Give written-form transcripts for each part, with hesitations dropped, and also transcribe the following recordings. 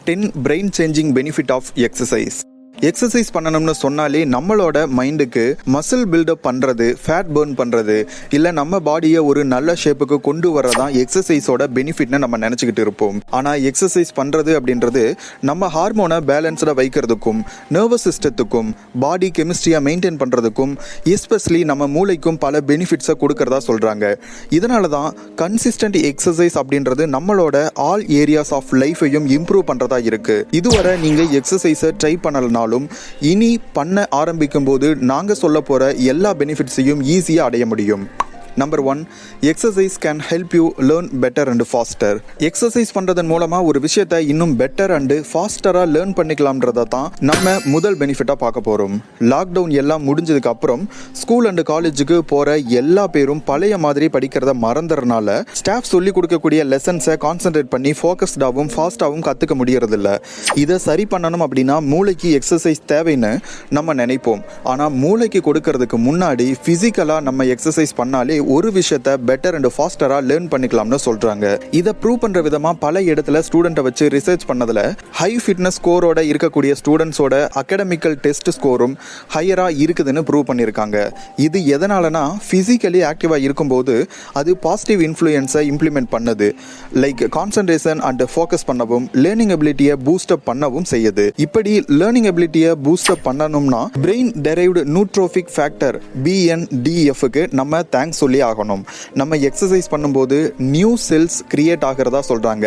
10 brain changing benefit of exercise. Exercise பண்ணணும்னு சொன்னாலே நம்மளோட மைண்டுக்கு மசில் பில்டப் பண்ணுறது, ஃபேட் பர்ன் பண்ணுறது, இல்லை நம்ம பாடியை ஒரு நல்ல ஷேப்புக்கு கொண்டு வரதான் எக்ஸசைஸோட பெனிஃபிட்னு நம்ம நினச்சிக்கிட்டு இருப்போம். ஆனால் எக்ஸசைஸ் பண்ணுறது அப்படின்றது நம்ம ஹார்மோனை பேலன்ஸ்டாக வைக்கிறதுக்கும், நர்வஸ் சிஸ்டத்துக்கும், பாடி கெமிஸ்ட்ரியை மெயின்டைன் பண்ணுறதுக்கும், எஸ்பெஷலி நம்ம மூளைக்கும் பல பெனிஃபிட்ஸை கொடுக்கறதா சொல்கிறாங்க. இதனால தான் கன்சிஸ்டன்ட் எக்ஸசைஸ் அப்படின்றது நம்மளோட ஆல் ஏரியாஸ் ஆஃப் லைஃபையும் இம்ப்ரூவ் பண்ணுறதா இருக்குது. இதுவரை நீங்கள் எக்ஸசைஸை ட்ரை பண்ணலனா இனி பண்ண ஆரம்பிக்கும் போது நாங்க சொல்ல போற எல்லா பெனிஃபிட்ஸையும் ஈஸியா அடைய முடியும். Number 1, exercise can help you learn better and faster. Exercise பண்றதன் மூலமா ஒரு விஷயத்தை இன்னும் பெட்டர் அண்ட் ஃபாஸ்டரா லேர்ன் பண்ணிக்கலாம்ன்றதை தான் நம்ம முதல் பெனிஃபிட்டா பார்க்க போறோம். லாக்டவுன் எல்லாம் முடிஞ்சதுக்கு அப்புறம் ஸ்கூல் அண்ட் காலேஜுக்கு போற எல்லா பேரும் பழைய மாதிரி படிக்கிறத மறந்துறதுனால ஸ்டாஃப் சொல்லி கொடுக்கக்கூடிய லெசன்ஸை கான்சென்ட்ரேட் பண்ணி ஃபோக்கஸ்டாகவும் ஃபாஸ்டாகவும் கத்துக்க முடியறது இல்ல. இதை சரி பண்ணணும் அப்படின்னா மூளைக்கு எக்ஸசைஸ் தேவைன்னு நம்ம நினைப்போம். ஆனா மூளைக்கு கொடுக்கறதுக்கு முன்னாடி பிசிக்கலா நம்ம எக்ஸசைஸ் பண்ணாலே ஒரு விஷயத்தை பெட்டர் அண்ட் ஃபாஸ்டரா லேர்ன் பண்ணிக்கலாம்னு சொல்றாங்க. இதை ப்ரூவ் பண்ற விதமா பல இடத்துல ஸ்டூடெண்ட்டை வச்சு ரிசர்ச் பண்ணதுல ஹை ஃபிட்னஸ் ஸ்கோரோட இருக்கக்கூடிய ஸ்டூடெண்ட்ஸோட அகாடமிக்கல் டெஸ்ட் ஸ்கோரும் ஹையரா இருக்குதுன்னு ப்ரூவ் பண்ணியிருக்காங்க. இது எதனாலனா பிசிக்கலி ஆக்டிவா இருக்கும்போது அது பாசிட்டிவ் இன்ஃப்ளூயன்ஸை இம்ப்ளிமெண்ட் பண்ணுது. லைக் கான்சன்ட்ரேஷன் அண்ட் ஃபோக்கஸ் பண்ணவும், லேர்னிங் எபிலிட்டியை பூஸ்டப் பண்ணவும் செய்யுது. இப்படி லேர்னிங் எபிலிட்டியை பூஸ்டப் பண்ணணும்னா பிரெயின் டெரைவ்டு நியூட்ரோபிக் ஃபேக்டர் BNDF-க்கு நம்ம தேங்க்ஸ் சொல்லி ஆகணும். நம்ம எக்ஸசைஸ் பண்ணும்போது நியூ செல்ஸ் கிரியேட் ஆகிறதா சொல்றாங்க.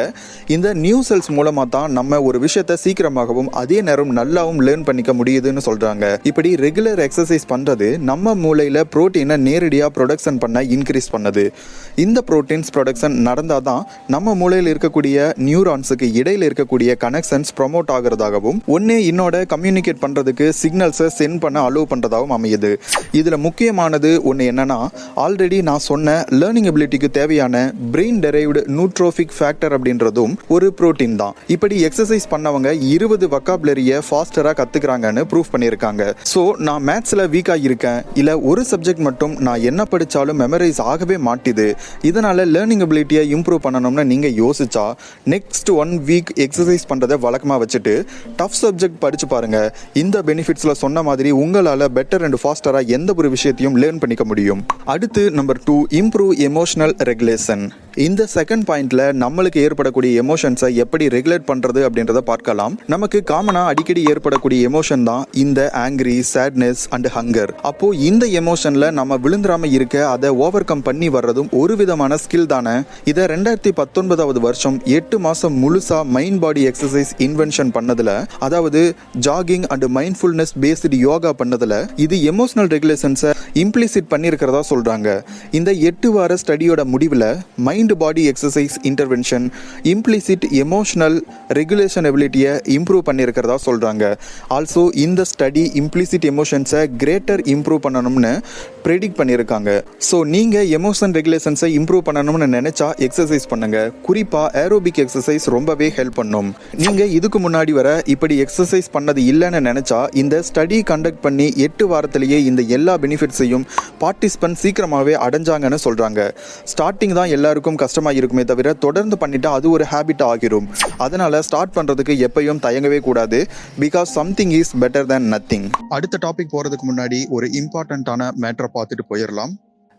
இந்த நியூ செல்ஸ் மூலமா தான் நம்ம ஒரு விஷயத்தை சீக்கிரமாகவும் அதே நேரம் நல்லாவும் லேர்ன் பண்ணிக்க முடியுதுன்னு சொல்றாங்க. இப்படி ரெகுலர் எக்ஸசைஸ் பண்றது நம்ம மூளையில புரோட்டீனை நேரடியாக ப்ரொடக்ஷன் பண்ண இன்க்ரீஸ் பண்ணுது. இந்த புரோட்டீன்ஸ் ப்ரொடக்ஷன் நடந்தாதான் நம்ம மூளையில் இருக்கக்கூடிய நியூரான்ஸுக்கு இடையில இருக்கக்கூடிய கனெக்ஷன்ஸ் ப்ரொமோட் ஆகிறதாகவும் ஒன்னே இன்னோட கம்யூனிகேட் பண்றதுக்கு சிக்னல்ஸை சென்ட் பண்ண அலோவ் பண்றதாகவும் அமையுது. இதுல முக்கியமானது ஒன்று என்னன்னா, ஆல்ரெடி நான் சொன்ன லேர்னிங் எபிலிட்டிக்கு தேவையான பிரெயின் டெரைவ்டு நியூட்ரோபிக் ஃபேக்டர் அப்படின்றதும் ஒரு புரோட்டீன் தான். இப்படி எக்ஸசைஸ் பண்ணவங்க 20 வொக்காபுலரியை ஃபாஸ்டரா கத்துக்கிறாங்கன்னு ப்ரூவ் பண்ணியிருக்காங்க. ஸோ நான் மேத்ஸ்ல வீக்கா இருக்கேன், இல்ல ஒரு சப்ஜெக்ட் மட்டும் நான் என்ன படிச்சாலும் மெமரைஸ் ஆகவே மாட்டுது, இதனால லேர்னிங் எபிலிட்டியை இம்ப்ரூவ் பண்ணணும்னு நீங்க யோசிச்சா நெக்ஸ்ட் 1 வீக் எக்ஸசைஸ் பண்றதை வழக்கமா வச்சுட்டு டஃப் சப்ஜெக்ட் படிச்சு பாருங்க. இந்த பெனிஃபிட்ஸ்ல சொன்ன மாதிரி உங்களால பெட்டர் அண்ட் ஃபாஸ்டரா எந்த ஒரு விஷயத்தையும் லேர்ன் பண்ணிக்க முடியும். அடுத்து நம்பர் 2, இம்ப்ரூவ் எமோஷனல் ரெகுலேஷன். இந்த செகண்ட் பாயிண்ட்ல நம்மளுக்கு ஏற்படக்கூடிய எமோஷன்ஸை எப்படி ரெகுலேட் பண்றது அப்படின்றத பார்க்கலாம். நமக்கு காமனா அடிக்கடி ஏற்படக்கூடிய எமோஷன் தான் இந்த ஆங்கிரி, சேட்னஸ் அண்ட் ஹங்கர். அப்போ இந்த எமோஷன்ல நம்ம விழுந்துராம இருக்க, அதை ஓவர் கம் பண்ணி வர்றதும் ஒரு விதமான ஸ்கில் தானே. இதை 2019 வருஷம் 8 மாசம் முழுசா மைண்ட் பாடி எக்ஸசைஸ் இன்வென்ஷன் பண்ணதுல, அதாவது jogging and mindfulness based yoga பண்ணதுல இது எமோஷனல் ரெகுலேஷன்ஸை இம்ப்ளிசிட் பண்ணியிருக்கிறதா சொல்றாங்க. இந்த 8 வார ஸ்டடியோட முடிவில் mind body exercise intervention implicit emotional regulation எபிலிட்டியை இம்ப்ரூவ் பண்ணியிருக்கிறதா சொல்றாங்க. ஆல்சோ இந்த ஸ்டடி இம்ப்ளிசிட் எமோஷன்ஸை கிரேட்டர் இம்ப்ரூவ் பண்ணணும்னு ப்ரெடிக்ட் பண்ணியிருக்காங்க. ஸோ நீங்க எமோஷன் ரெகுலேஷன்ஸை இம்ப்ரூவ் பண்ணணும்னு நினைச்சா எக்ஸசைஸ் பண்ணுங்க. குறிப்பா ஏரோபிக் எக்ஸசைஸ் ரொம்பவே ஹெல்ப் பண்ணும். நீங்க இதுக்கு முன்னாடி வர இப்படி எக்ஸசைஸ் பண்ணது இல்லைன்னு நினைச்சா இந்த ஸ்டடி கண்டக்ட் பண்ணி 8 வாரத்திலேயே இந்த எல்லா பெனிஃபிட்ஸையும் பார்ட்டிசிபென்ட் சீக்கிரமாகவே அடைஞ்சாங்கன்னு சொல்றாங்க. ஸ்டார்டிங் தான் எல்லாருக்கும் கஷ்டமா இருக்குமே தவிர தொடர்ந்து பண்ணிட்டா அது ஒரு ஹேபிட் ஆகிரும். அதனால ஸ்டார்ட் பண்றதுக்கு எப்பயும் தயங்கவே கூடாது. Because something is better than nothing. அடுத்த டாபிக் போறதுக்கு முன்னாடி ஒரு இம்பார்ட்டன்டான மேட்டரை பார்த்துட்டு போயிடலாம்.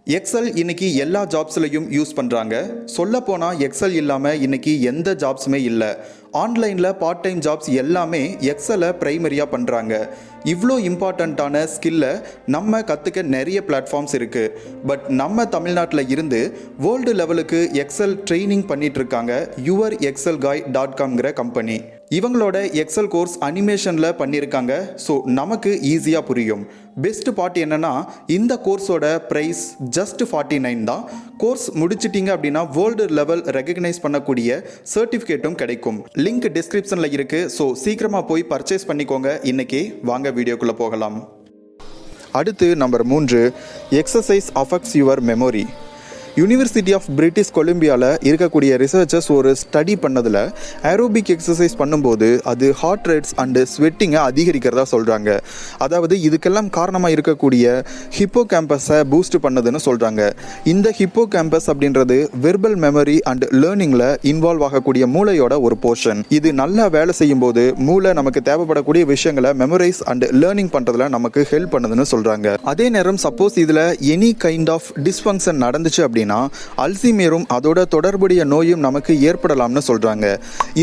எக்ஸல் இன்னைக்கு எல்லா ஜாப்ஸ்லையும் யூஸ் பண்ணுறாங்க. சொல்ல போனால் எக்ஸல் இல்லாமல் இன்னைக்கு எந்த ஜாப்ஸுமே இல்லை. ஆன்லைனில் பார்ட் டைம் ஜாப்ஸ் எல்லாமே எக்ஸலை ப்ரைமரியாக பண்ணுறாங்க. இவ்வளோ இம்பார்ட்டண்ட்டான ஸ்கில்லை நம்ம கற்றுக்க நிறைய பிளாட்ஃபார்ம்ஸ் இருக்குது. பட் நம்ம தமிழ்நாட்டில் இருந்து வேர்ல்டு லெவலுக்கு எக்ஸல் ட்ரைனிங் பண்ணிகிட்ருக்காங்க yourexcelguy.comங்கிற கம்பெனி. இவங்களோட எக்ஸல் கோர்ஸ் அனிமேஷனில் பண்ணியிருக்காங்க. ஸோ நமக்கு ஈஸியாக புரியும். பெஸ்ட் பார்ட் என்னன்னா, இந்த கோர்ஸோட ப்ரைஸ் ஜஸ்ட் 49 தான். கோர்ஸ் முடிச்சிட்டிங்க அப்படின்னா வேர்ல்டு லெவல் ரெகக்னைஸ் பண்ணக்கூடிய சர்டிஃபிகேட்டும் கிடைக்கும். லிங்க் டிஸ்கிரிப்ஷனில் இருக்குது. ஸோ சீக்கிரமாக போய் பர்ச்சேஸ் பண்ணிக்கோங்க. இன்னைக்கு வாங்க வீடியோக்குள்ளே போகலாம். அடுத்து number 3, exercise affects your memory. University of British கொலம்பியாவில் இருக்கக்கூடிய ரிசர்ச்சர்ஸ் ஒரு ஸ்டடி பண்ணதில் ஏரோபிக் எக்ஸசைஸ் பண்ணும்போது அது ஹார்ட் ரேட்ஸ் அண்டு ஸ்வெட்டிங்கை அதிகரிக்கிறதா சொல்கிறாங்க. அதாவது இதுக்கெல்லாம் காரணமாக இருக்கக்கூடிய ஹிப்போ கேம்பஸை பூஸ்ட் பண்ணதுன்னு சொல்கிறாங்க. இந்த ஹிப்போ கேம்பஸ் அப்படின்றது வெர்பல் மெமரி அண்ட் லேர்னிங்கில் இன்வால்வ் ஆகக்கூடிய மூளையோட ஒரு போர்ஷன். இது நல்லா வேலை செய்யும் போது மூளை நமக்கு தேவைப்படக்கூடிய விஷயங்களை மெமரைஸ் அண்ட் லேர்னிங் பண்ணுறதுல நமக்கு ஹெல்ப் பண்ணுதுன்னு சொல்கிறாங்க. அதே நேரம் சப்போஸ் இதில் எனி கைண்ட் ஆஃப் டிஸ்ஃபங்க்ஷன் நடந்துச்சு அப்படின்னா அல்சைமரும் அதோட தொடர்புடைய நோயும் நமக்கு ஏற்படலாம்னு சொல்கிறாங்க.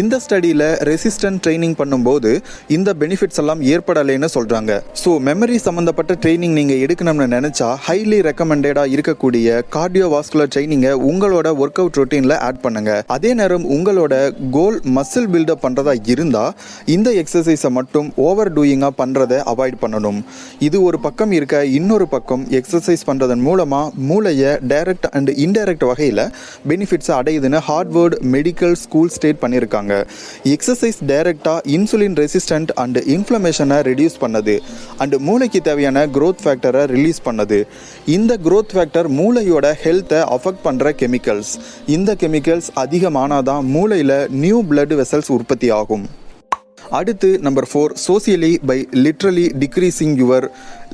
இந்த ஸ்டடியில் ரெசிஸ்டன்ட் ட்ரைனிங் பண்ணும்போது இந்த பெனிஃபிட்ஸ் எல்லாம் ஏற்படலைன்னு சொல்கிறாங்க. ஸோ மெமரி சம்மந்தப்பட்ட ட்ரைனிங் நீங்கள் எடுக்கணும்னு நினச்சா ஹைலி ரெக்கமெண்டடாக இருக்கக்கூடிய கார்டியோவாஸ்குலர் ட்ரைனிங்கை உங்களோட ஒர்க் அவுட் ரொட்டீனில் ஆட் பண்ணுங்க. அதே நேரம் உங்களோட கோல் மசில் பில்டப் பண்ணுறதா இருந்தால் இந்த எக்ஸசைஸை மட்டும் ஓவர் டூயிங்காக பண்ணுறதை அவாய்ட் பண்ணணும். இது ஒரு பக்கம் இருக்க, இன்னொரு பக்கம் எக்ஸசைஸ் பண்ணுறதன் மூலமாக மூளையை டைரக்ட் அண்ட் இன்டைரக்ட் வகையில் பெனிஃபிட்ஸ் அடையுதுன்னு ஹார்வர்ட் மெடிக்கல் ஸ்கூல் ஸ்டேட் பண்ணியிருக்காங்க. எக்ஸசைஸ் டைரக்டாக இன்சுலின் ரெசிஸ்டன்ட் அண்ட் இன்ஃப்ளமேஷனை ரெடியூஸ் பண்ணுது அண்ட் மூளைக்கு தேவையான க்ரோத் ஃபேக்டரை ரிலீஸ் பண்ணுது. இந்த க்ரோத் ஃபேக்டர் மூளையோட ஹெல்த்தை அஃபெக்ட் பண்ணுற கெமிக்கல்ஸ். இந்த கெமிக்கல்ஸ் அதிகமானாதான் மூளையில் நியூ பிளட் வெசல்ஸ் உற்பத்தி ஆகும். அடுத்து number 4, socially by literally decreasing your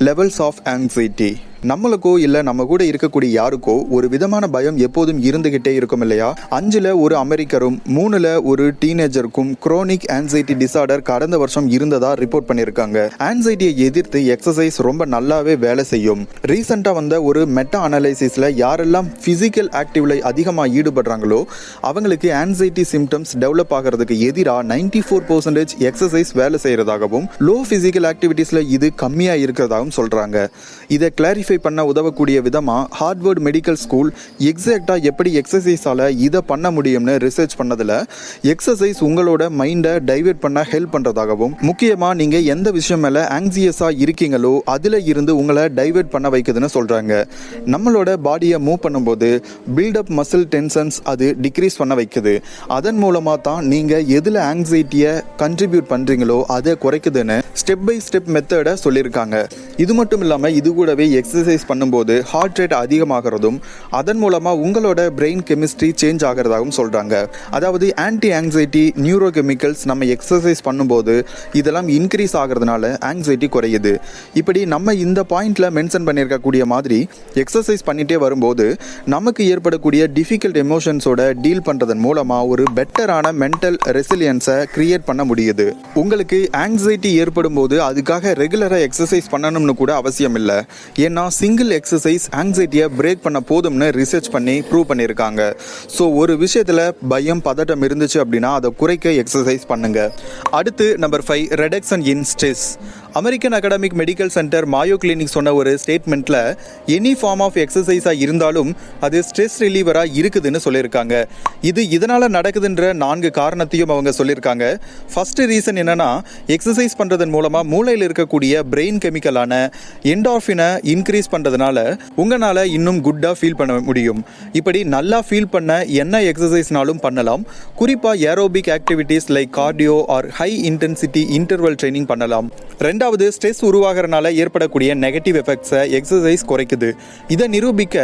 levels of anxiety. நம்மளுக்கோ இல்லை நம்ம கூட இருக்கக்கூடிய யாருக்கோ ஒரு விதமான பயம் எப்போதும் இருந்துகிட்டே இருக்கும் இல்லையா? 5ல் ஒரு அமெரிக்கரும் 3ல் ஒரு டீனேஜருக்கும் குரோனிக் ஆன்சைட்டி டிசார்டர் கடந்த வருஷம் இருந்ததா ரிப்போர்ட் பண்ணியிருக்காங்க. ஆன்சைட்டியை எதிர்த்து எக்ஸசைஸ் ரொம்ப நல்லாவே வேலை செய்யும். ரீசெண்டாக வந்த ஒரு மெட்டா அனலைசிஸில் யாரெல்லாம் ஃபிசிக்கல் ஆக்டிவ்ல அதிகமாக ஈடுபடுறாங்களோ அவங்களுக்கு ஆன்சைட்டி சிம்டம்ஸ் டெவலப் ஆகிறதுக்கு எதிராக 94% எக்ஸசைஸ் வேலை செய்கிறதாகவும் லோ ஃபிசிக்கல் ஆக்டிவிட்டீஸில் இது கம்மியாக இருக்கிறதாகவும் சொல்கிறாங்க. இதை கிளாரிஃபை பண்ண உதவக்கூடிய விதமா ஹார்வர்ட் மெடிக்கல் ஸ்கூல் எக்ஸாக்டா எப்படி எக்ஸசைஸால இதை பண்ண முடியும்னு ரிசர்ச் பண்ணதுல எக்ஸசைஸ் உங்களோட மைண்டை டைவர்ட் பண்ண ஹெல்ப் பண்றதாகவும், முக்கியமா நீங்க எந்த விஷயம் மேல ஆங்ஸியஸா இருக்கீங்களோ அதுல இருந்து உங்களை டைவர்ட் பண்ண வைக்குதுன்னு சொல்றாங்க. நம்மளோட பாடியை மூவ் பண்ணும்போது பில்டப் மசில் டென்ஷன்ஸ் அது டிக்ரீஸ் பண்ண வைக்குது. அதன் மூலமா தான் நீங்க எதுல ஆங்ஸைட்டியை கண்ட்ரிபியூட் பண்றீங்களோ அதை குறைக்குதுன்னு ஸ்டெப் பை ஸ்டெப் மெத்தடை சொல்லியிருக்காங்க. இது மட்டும் இல்லாமல் இது கூடவே எக்ஸசைஸ் பண்ணும்போது ஹார்ட் ரேட் அதிகமாகிறதும் அதன் மூலமாக உங்களோட பிரெயின் கெமிஸ்ட்ரி சேஞ்ச் ஆகிறதாகவும் சொல்கிறாங்க. அதாவது ஆன்டி ஆங்ஸைட்டி நியூரோ கெமிக்கல்ஸ் நம்ம எக்ஸசைஸ் பண்ணும்போது இதெல்லாம் இன்க்ரீஸ் ஆகிறதுனால ஆங்ஸைட்டி குறையுது. இப்படி நம்ம இந்த பாயிண்டில் மென்ஷன் பண்ணியிருக்கக்கூடிய மாதிரி எக்ஸசைஸ் பண்ணிகிட்டே வரும்போது நமக்கு ஏற்படக்கூடிய டிஃபிகல்ட் எமோஷன்ஸோட டீல் பண்ணுறதன் மூலமாக ஒரு பெட்டரான மென்டல் ரெசிலியன்ஸை கிரியேட் பண்ண முடியுது. உங்களுக்கு ஆங்ஸைட்டி ஏற்படும் போது அதுக்காக ரெகுலராக எக்ஸசைஸ் பண்ணணும்னு கூட அவசியம் இல்லை. ஏன்னா சிங்கிள் எக்ஸசைஸ் ஆங்ஸைட்டியை பிரேக் பண்ண போதும்னு ரிசர்ச் பண்ணி ப்ரூவ் பண்ணியிருக்காங்க. ஸோ ஒரு விஷயத்தில் பயம் பதட்டம் இருந்துச்சு அப்படின்னா அதை குறைக்க எக்ஸசைஸ் பண்ணுங்க. அடுத்து நம்பர் 5, ரெடக்ஷன் இன் stress. American academic medical centre Mayo clinic சொன்ன ஒரு ஸ்டேட்மெண்ட்டில் எனி ஃபார்ம் ஆஃப் எக்ஸசைஸாக இருந்தாலும் அது ஸ்ட்ரெஸ் ரிலீவராக இருக்குதுன்னு சொல்லியிருக்காங்க. இது இதனால் நடக்குதுன்ற 4 காரணத்தையும் அவங்க சொல்லியிருக்காங்க. ஃபஸ்ட்டு ரீசன் என்னென்னா, எக்ஸசைஸ் பண்ணுறதன் மூலமாக மூளையில் இருக்கக்கூடிய பிரெயின் கெமிக்கலான என்டார்ஃபினை இன்க்ரீஸ் பண்ணுறதுனால உங்களால் இன்னும் குட்டாக ஃபீல் பண்ண முடியும். இப்படி நல்லா ஃபீல் பண்ண என்ன எக்ஸசைஸ்னாலும் பண்ணலாம். குறிப்பாக aerobic activities like cardio or high intensity interval training பண்ணலாம். ரெண்டாவது, ஸ்ட்ரெஸ் உருவாகிறனால ஏற்படக்கூடிய நெகட்டிவ் எஃபெக்ட்ஸை எக்ஸசைஸ் குறைக்குது. இதை நிரூபிக்க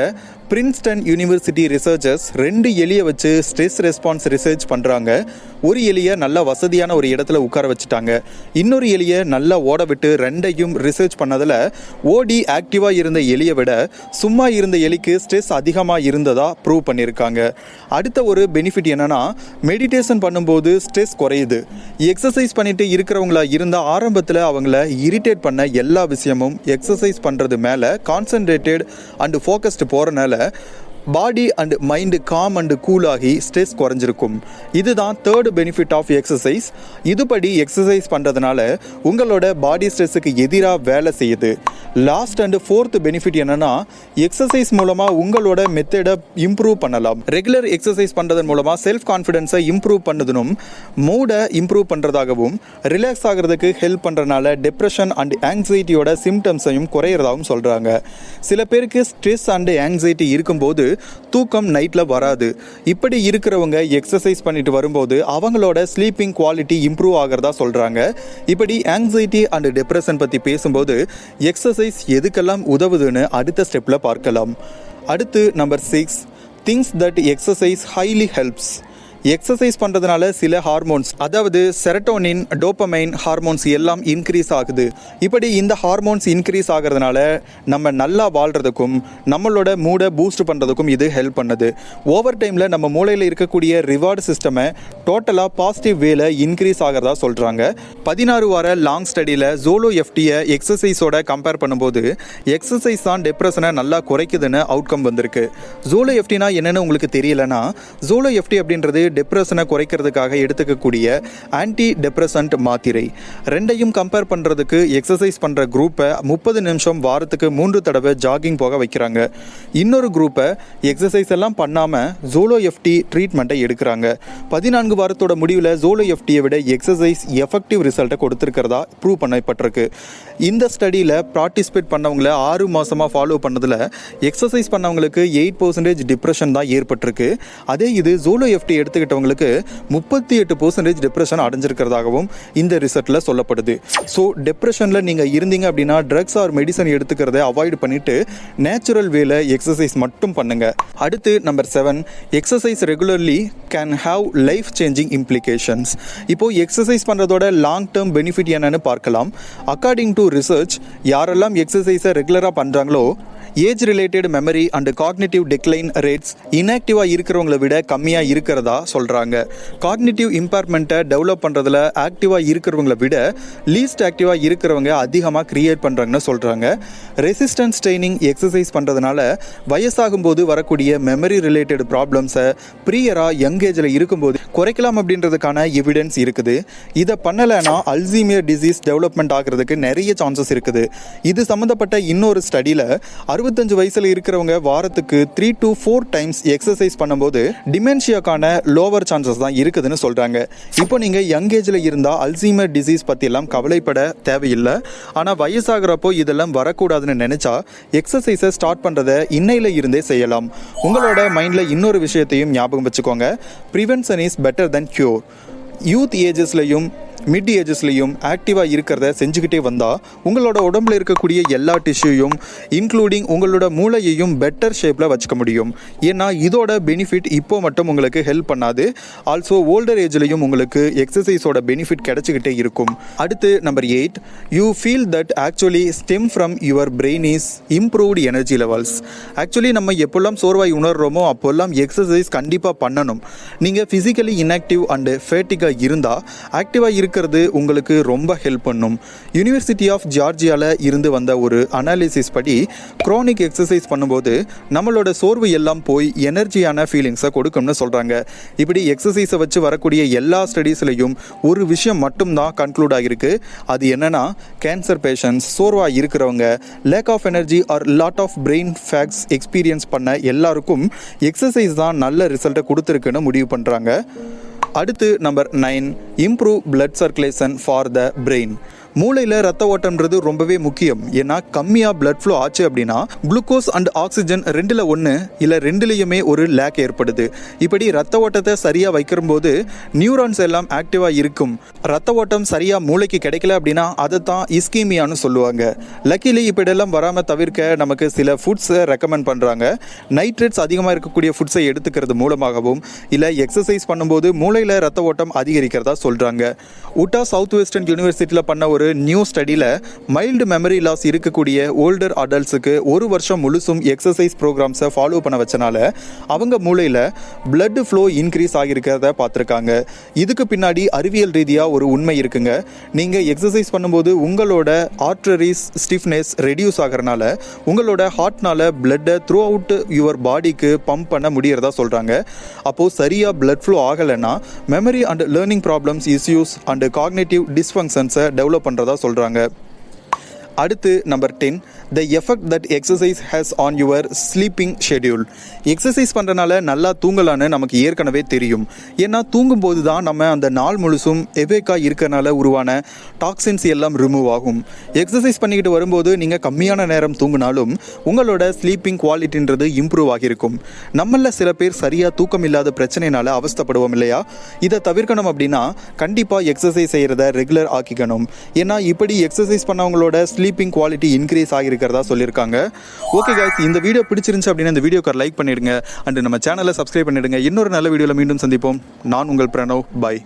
பிரின்ஸ்டன் யூனிவர்சிட்டி ரிசர்ச்சர்ஸ் 2 எலியை வச்சு ஸ்ட்ரெஸ் ரெஸ்பான்ஸ் ரிசர்ச் பண்ணுறாங்க. ஒரு எலியை நல்ல வசதியான ஒரு இடத்துல உட்கார வச்சுட்டாங்க. இன்னொரு எலியை நல்லா ஓட விட்டு 2ஐயும் ரிசர்ச் பண்ணதில் ஓடி ஆக்டிவாக இருந்த எலியை விட சும்மா இருந்த எலிக்கு ஸ்ட்ரெஸ் அதிகமாக இருந்ததா ப்ரூவ் பண்ணியிருக்காங்க. அடுத்த ஒரு பெனிஃபிட் என்னன்னா, மெடிடேஷன் பண்ணும்போது ஸ்ட்ரெஸ் குறையுது. எக்ஸசைஸ் பண்ணிட்டு இருக்கிறவங்களா இருந்தால் ஆரம்பத்தில் அவங்கள இரிட்டேட் பண்ண எல்லா விஷயமும் எக்ஸசைஸ் பண்ணுறது மேலே கான்சன்ட்ரேட்டட் அண்ட் ஃபோக்கஸ்டு போகிறனால body and mind calm and cool ஆகி ஸ்ட்ரெஸ் குறைஞ்சிருக்கும். இதுதான் தேர்ட் பெனிஃபிட் ஆஃப் எக்ஸசைஸ். இதுபடி எக்ஸசைஸ் பண்ணுறதுனால உங்களோட பாடி ஸ்ட்ரெஸ்ஸுக்கு எதிராக வேலை செய்யுது. லாஸ்ட் அண்ட் ஃபோர்த் பெனிஃபிட் என்னன்னா, எக்ஸசைஸ் மூலமாக உங்களோட மெத்தடை இம்ப்ரூவ் பண்ணலாம். ரெகுலர் எக்ஸசைஸ் பண்ணுறதன் மூலமாக செல்ஃப் கான்ஃபிடென்ஸை இம்ப்ரூவ் பண்ணதுனும் மூடை இம்ப்ரூவ் பண்ணுறதாகவும் ரிலாக்ஸ் ஆகிறதுக்கு ஹெல்ப் பண்ணுறதுனால டிப்ரெஷன் அண்ட் ஆங்ஸைட்டியோட சிம்டம்ஸையும் குறையிறதாகவும் சொல்கிறாங்க. சில பேருக்கு ஸ்ட்ரெஸ் அண்ட் ஆங்ஸைட்டி இருக்கும்போது தூக்கம் நைட்ல வராது. இப்படி இருக்கிறவங்க எக்ஸசைஸ் பண்ணிட்டு வரும்போது அவங்களோட ஸ்லீப்பிங் குவாலிட்டி இம்ப்ரூவ் ஆகிறதா சொல்றாங்க. இப்படி ஆங்ஸைட்டி அண்ட் டிப்ரெஷன் பத்தி பேசும்போது எக்ஸசைஸ் எதுக்கெல்லாம் உதவுதுன்னு அடுத்த ஸ்டெப்ல பார்க்கலாம். அடுத்து number 6, things that exercise highly helps. Exercise பண்ணுறதுனால சில ஹார்மோன்ஸ், அதாவது செரட்டோனின், டோபமைன் ஹார்மோன்ஸ் எல்லாம் இன்க்ரீஸ் ஆகுது. இப்படி இந்த ஹார்மோன்ஸ் இன்க்ரீஸ் ஆகிறதுனால நம்ம நல்லா வாழ்கிறதுக்கும் நம்மளோட மூடை பூஸ்ட் பண்ணுறதுக்கும் இது ஹெல்ப் பண்ணுது. ஓவர் டைமில் நம்ம மூளையில் இருக்கக்கூடிய ரிவார்டு சிஸ்டமை டோட்டலாக பாசிட்டிவ் வேல இன்க்ரீஸ் ஆகிறதா சொல்கிறாங்க. 16 வார லாங் ஸ்டடியில் ஜோலோ எஃப்டியை எக்ஸசைஸோட கம்பேர் பண்ணும்போது எக்ஸசைஸ் தான் டிப்ரெஷனை நல்லா குறைக்குதுன்னு அவுட்கம் வந்திருக்கு. ஜோலோ எஃப்டினா என்னென்னு உங்களுக்கு தெரியலனா, ஜோலோ எஃப்டி அப்படின்றது டிப்ரெஷனை குறைக்கிறதுக்காக எடுத்துக்கக்கூடிய ஆன்டி டிப்ரெசன்ட் மாத்திரை. ரெண்டையும் கம்பேர் பண்ணுறதுக்கு எக்ஸசைஸ் பண்ணுற குரூப்பை 30 நிமிஷம் வாரத்துக்கு 3 தடவை ஜாகிங் போக வைக்கிறாங்க. இன்னொரு குரூப்பை எக்ஸசைஸ் எல்லாம் பண்ணாமல் ஜோலோ எஃப்டி ட்ரீட்மெண்ட்டை எடுக்கிறாங்க. 14 வாரத்தோட முடிவில் ஜோலோ எஃப்டியை விட எக்ஸசைஸ் எஃபெக்டிவ் ரிசல்ட்டை கொடுத்துருக்கிறதா ப்ரூவ் பண்ணப்பட்டிருக்கு. இந்த ஸ்டடியில் பார்ட்டிசிபேட் பண்ணவங்களை 6 மாதமாக ஃபாலோ பண்ணதில் எக்ஸசைஸ் பண்ணவங்களுக்கு 8% டிப்ரெஷன் தான் ஏற்பட்டிருக்கு. அதே இது ஜோலோ எஃப்டி எடுத்துக்கிட்டவங்களுக்கு 38% டிப்ரெஷன் அடைஞ்சிருக்கிறதாகவும் இந்த ரிசல்ட்டில் சொல்லப்படுது. ஸோ டிப்ரெஷனில் நீங்கள் இருந்தீங்க அப்படின்னா ட்ரக்ஸ் ஆர் மெடிசன் எடுத்துக்கிறத அவாய்ட் பண்ணிவிட்டு நேச்சுரல் வேல எக்ஸசைஸ் மட்டும் பண்ணுங்க. அடுத்து number 7, exercise regularly can have life changing implications. இப்போது எக்ஸசைஸ் பண்ணுறதோட லாங் டேர்ம் பெனிஃபிட் என்னன்னு பார்க்கலாம். அக்கார்டிங் டு ரிசர்ச், யாரெல்லாம் எக்ஸசைஸை ரெகுலராக பண்ணுறாங்களோ age related memory and cognitive decline rates இன்ஆக்டிவாக இருக்கிறவங்களை விட கம்மியாக இருக்கிறதா சொல்கிறாங்க. காக்னிட்டிவ் இம்பேர்மெண்ட்டை டெவலப் பண்ணுறதுல ஆக்டிவாக இருக்கிறவங்களை விட லீஸ்ட் ஆக்டிவாக இருக்கிறவங்க அதிகமாக கிரியேட் பண்ணுறாங்கன்னு சொல்கிறாங்க. ரெசிஸ்டன்ஸ் ட்ரைனிங் எக்ஸசைஸ் பண்ணுறதுனால வயசாகும்போது வரக்கூடிய மெமரி ரிலேட்டட் ப்ராப்ளம்ஸை ப்ரியராக யங் ஏஜில் இருக்கும்போது குறைக்கலாம் அப்படின்றதுக்கான எவிடன்ஸ் இருக்குது. இதை பண்ணலைன்னா அல்சீமியர் டிசீஸ் டெவலப்மெண்ட் ஆகிறதுக்கு நிறைய சான்சஸ் இருக்குது. இது சம்மந்தப்பட்ட இன்னொரு ஸ்டடியில் 65 வயசில் இருக்கிறவங்க வாரத்துக்கு 3 to 4 டைம்ஸ் எக்ஸசைஸ் பண்ணும்போது டிமென்ஷியாக்கான லோவர் சான்சஸ் தான் இருக்குதுன்னு சொல்கிறாங்க. இப்போ நீங்கள் யங் ஏஜில் இருந்தால் அல்சீமர் டிசீஸ் பற்றியெல்லாம் கவலைப்பட தேவையில்லை. ஆனால் வயசாகிறப்போ இதெல்லாம் வரக்கூடாதுன்னு நினச்சா எக்ஸசைஸை ஸ்டார்ட் பண்ணுறதை இன்னையில் இருந்தே செய்யலாம். உங்களோட மைண்டில் இன்னொரு விஷயத்தையும் ஞாபகம் வச்சுக்கோங்க, prevention is better then cure. Youth ஏஜஸ்லையும் மிட் ஏஜஸ்லையும் ஆக்டிவாக இருக்கிறத செஞ்சுக்கிட்டே வந்தால் உங்களோட உடம்புல இருக்கக்கூடிய எல்லா டிஷ்யூயும் இன்க்ளூடிங் உங்களோட மூளையையும் பெட்டர் ஷேப்பில் வச்சுக்க முடியும். ஏன்னா இதோட பெனிஃபிட் இப்போ மட்டும் உங்களுக்கு ஹெல்ப் பண்ணாது, ஆல்சோ ஓல்டர் ஏஜ்லையும் உங்களுக்கு எக்ஸசைஸோட பெனிஃபிட் கிடைச்சிக்கிட்டே இருக்கும். அடுத்து number 8, you feel that actually stem from your brain is improved energy levels. Actually நம்ம எப்போல்லாம் சோர்வாய் உணர்றோமோ அப்போல்லாம் எக்ஸசைஸ் கண்டிப்பாக பண்ணணும். நீங்கள் ஃபிசிக்கலி இன்ஆக்டிவ் அண்டு ஃபேட்டிக்காக இருந்தால் ஆக்டிவாக இருக்கிறது உங்களுக்கு ரொம்ப ஹெல்ப் பண்ணும். யூனிவர்சிட்டி ஆஃப் ஜார்ஜியாவில் இருந்து வந்த ஒரு அனாலிசிஸ் படி குரோனிக் எக்ஸசைஸ் பண்ணும்போது நம்மளோட சோர்வு எல்லாம் போய் எனர்ஜியான ஃபீலிங்ஸை கொடுக்கும்னு சொல்கிறாங்க. இப்படி எக்ஸசைஸை வச்சு வரக்கூடிய எல்லா ஸ்டடீஸ்லையும் ஒரு விஷயம் மட்டும்தான் கன்க்ளூட் ஆகிருக்கு. அது என்னன்னா, கேன்சர் பேஷண்ட்ஸ், சோர்வாக இருக்கிறவங்க, lack of energy or lot of brain fogs experience பண்ண எல்லாருக்கும் எக்ஸசைஸ் தான் நல்ல ரிசல்ட்டை கொடுத்துருக்குன்னு முடிவு பண்ணுறாங்க. அடுத்து number 9, improve blood circulation for the brain. மூளையில் ரத்த ஓட்டம்ன்றது ரொம்பவே முக்கியம். ஏன்னா கம்மியாக பிளட் ஃப்ளோ ஆச்சு அப்படின்னா குளுக்கோஸ் அண்ட் ஆக்சிஜன் 2ல் 1 இல்லை 2லையுமே ஒரு லேக் ஏற்படுது. இப்படி ரத்த ஓட்டத்தை சரியாக வைக்கும்போது நியூரான்ஸ் எல்லாம் ஆக்டிவாக இருக்கும். ரத்த ஓட்டம் சரியாக மூளைக்கு கிடைக்கல அப்படின்னா அதை தான் இஸ்கீமியான்னு சொல்லுவாங்க. லக்கிலி இப்படியெல்லாம் வராமல் தவிர்க்க நமக்கு சில ஃபுட்ஸை ரெக்கமெண்ட் பண்ணுறாங்க. நைட்ரேட்ஸ் அதிகமாக இருக்கக்கூடிய ஃபுட்ஸை எடுத்துக்கிறது மூலமாகவும் இல்லை எக்ஸசைஸ் பண்ணும்போது மூளையில் ரத்த ஓட்டம் அதிகரிக்கிறதா சொல்கிறாங்க. உட்டா சவுத் வெஸ்டர்ன் யூனிவர்சிட்டியில் பண்ண ஒரு நியூ ஸ்டடியில் மைல்டு மெமரி லாஸ் இருக்கக்கூடிய ஓல்டர் அடல்ட்ஸுக்கு 1 வருஷம் முழுசும் எக்ஸசைஸ் ப்ரோக்ராம்ஸை ஃபாலோ பண்ண வச்சனால அவங்க மூளையில் பிளட் ஃப்ளோ இன்க்ரீஸ் ஆகியிருக்கிறத பார்த்துருக்காங்க. இதுக்கு பின்னாடி அறிவியல் ரீதியாக ஒரு உண்மை இருக்குங்க. நீங்கள் எக்ஸசைஸ் பண்ணும்போது உங்களோட ஆர்டரிஸ் ஸ்டிஃப்னஸ் ரெடியூஸ் ஆகிறனால உங்களோட ஹார்ட்னால பிளட்டை த்ரூ அவுட் யுவர் பாடிக்கு பம்ப் பண்ண முடியறதா சொல்கிறாங்க. அப்போது சரியாக பிளட் ஃப்ளோ ஆகலைன்னா memory and learning problems, issues and cognitive டிஸ்ஃபங்க்ஷன்ஸை டெவலப் பண்ணுறதா சொல்கிறாங்க. அடுத்து number 10, the effect that exercise has on your sleeping schedule. Exercise பண்ணுறனால நல்லா தூங்கலான்னு நமக்கு ஏற்கனவே தெரியும். ஏன்னா தூங்கும்போது தான் நம்ம அந்த நாள் முழுசும் எவேக்காக இருக்கிறனால உருவான டாக்ஸின்ஸ் எல்லாம் ரிமூவ் ஆகும். எக்ஸசைஸ் பண்ணிக்கிட்டு வரும்போது நீங்கள் கம்மியான நேரம் தூங்கினாலும் உங்களோட ஸ்லீப்பிங் குவாலிட்டின்றது இம்ப்ரூவ் ஆகியிருக்கும். நம்மள சில பேர் சரியாக தூக்கம் இல்லாத பிரச்சனைனால அவஸ்தைப்படுவோம் இல்லையா? இதை தவிர்க்கணும் அப்படின்னா கண்டிப்பாக எக்ஸசைஸ் செய்கிறத ரெகுலர் ஆக்கிக்கணும். ஏன்னா இப்படி எக்ஸசைஸ் பண்ணவங்களோட ஸ்லீப்பிங் குவாலிட்டி இன்க்ரீஸ் ஆகியிருக்கிறதா சொல்லியிருக்காங்க. ஓகே கைஸ், இந்த வீடியோ பிடிச்சிருந்துச்சு அப்படின்னா இந்த வீடியோக்கு லைக் பண்ணிடுங்க அண்ட் நம்ம சேனலை சப்ஸ்கிரைப் பண்ணிடுங்க. இன்னொரு நல்ல வீடியோவில் மீண்டும் சந்திப்போம். நான் உங்கள் பிரணவ். பாய்.